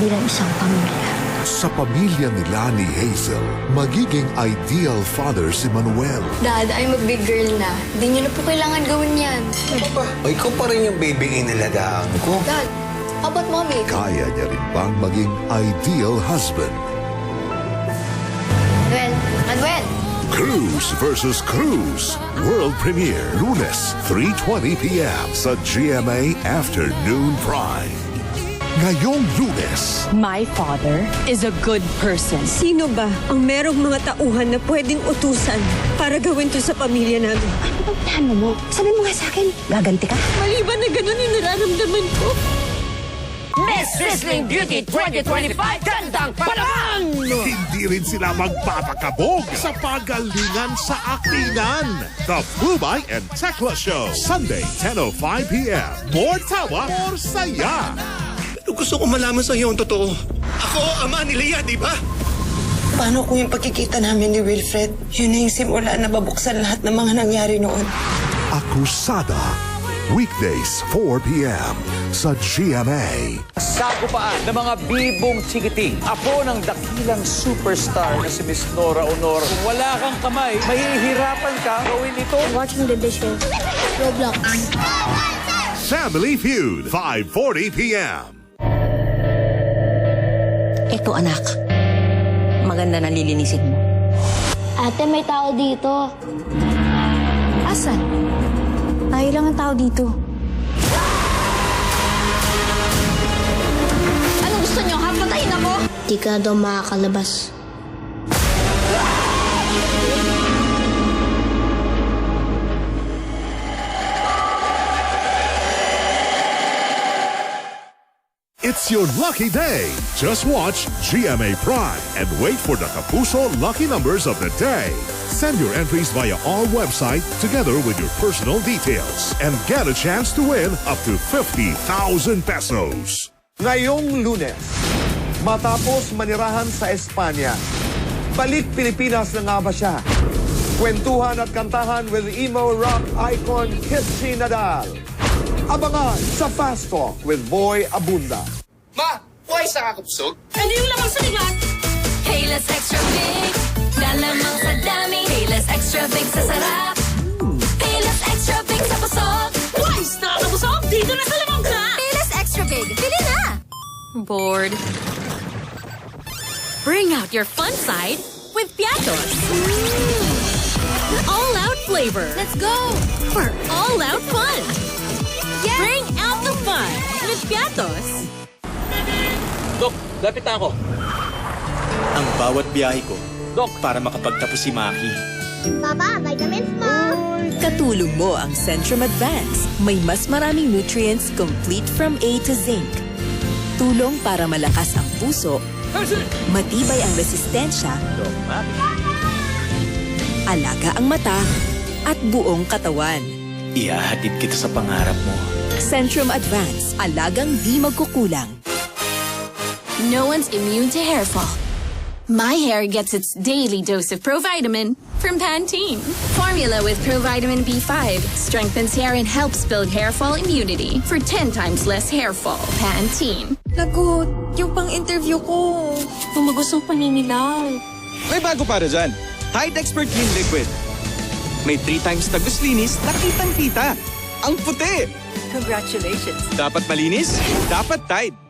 bilang isang pamilya. Sa pamilya nila ni Hazel, magiging ideal father si Manuel. Dad, I'm a big girl na. Hindi niyo na po kailangan gawin yan. Ano ba? O ikaw pa rin yung baby inalagaan ko. Dad, how about mommy? Kaya niya rin bang maging ideal husband? Manuel! Cruz versus Cruz. World premiere, Lunes, 3:20 p.m. sa GMA Afternoon Prime. Ngayong Lunes, My father is a good person. Sino ba ang merong mga tauhan na pwedeng utusan para gawin to sa pamilya namin? Ano bang plano mo? Sabi mo nga sa akin, gaganti ka? Maliban na ganun yung nararamdaman ko. Miss Sizzling Beauty 2025 Gandang Palaman! hindi rin sila magpapakabog sa pagalingan sa aktingan. The Bubay and Tekla Show, Sunday, 10:05 p.m. More tawa, more saya. Pero gusto ko malaman sa iyo ang totoo. Ako, ama ni Leah, di ba? Paano kung yung pagkikita namin ni Wilfred, yun na yung simula na babuksan lahat ng mga nangyari noon? Akusada, weekdays, 4 p.m. sa GMA. Sagupaan ng mga bibong chikiting. Apo ng dakilang superstar na si Miss Nora Honor. Kung wala kang kamay, mahihirapan ka gawin ito. Watching the dishes. Roblox. Family Feud, 5:40 p.m. Ito anak, maganda na lilinisin mo. Ate, may tao dito. Asan? Tayo lang ang tao dito. Anong gusto niyo? Patayin ako? Di ka daw makakalabas. It's your lucky day. Just watch GMA Prime and wait for the Kapuso lucky numbers of the day. Send your entries via our website together with your personal details and get a chance to win up to 50,000 pesos. Ngayong Lunes, matapos manirahan sa Espanya, balik Pilipinas na nga ba siya? Kwentuhan at kantahan with emo rock icon Kitchi Nadal. Abangan sa Fast Talk with Boy Abunda. Ma, why sa kakapsog? Ano yung lamang sa ligat? Payless Extra Big, lalamang sa dami. Payless Extra Big sa sarap. Payless Extra Big sa busog. Wise na nakabusog! Dito na sa lamang ka! Payless Extra Big, bili na! Bored? Bring out your fun side with Piatos. All-out flavor. Let's go! For all-out fun. Bring out the fun with Piatos. Dok, lapit na ako. Ang bawat biyahe ko, Dok, para makapagtapos si Maki. Papa, vitamins mo! Katulong mo ang Centrum Advance. May mas maraming nutrients complete from A to zinc. Tulong para malakas ang puso, matibay ang resistensya, Dok, Maki. alaga ang mata, at buong katawan. Ihahatid kita sa pangarap mo. Centrum Advance, alagang di magkukulang. No one's immune to hair fall. My hair gets its daily dose of Provitamin from Pantene. Formula with Provitamin B5 strengthens hair and helps build hair fall immunity for 10 times less hair fall. Pantene. Lagot, yung pang-interview ko. Tumagos ang paninilaw. May bago para dyan. Tide Expert Clean Liquid. May 3 times tagos linis na kitang-kita. Ang puti! Congratulations! Dapat malinis, dapat Tide.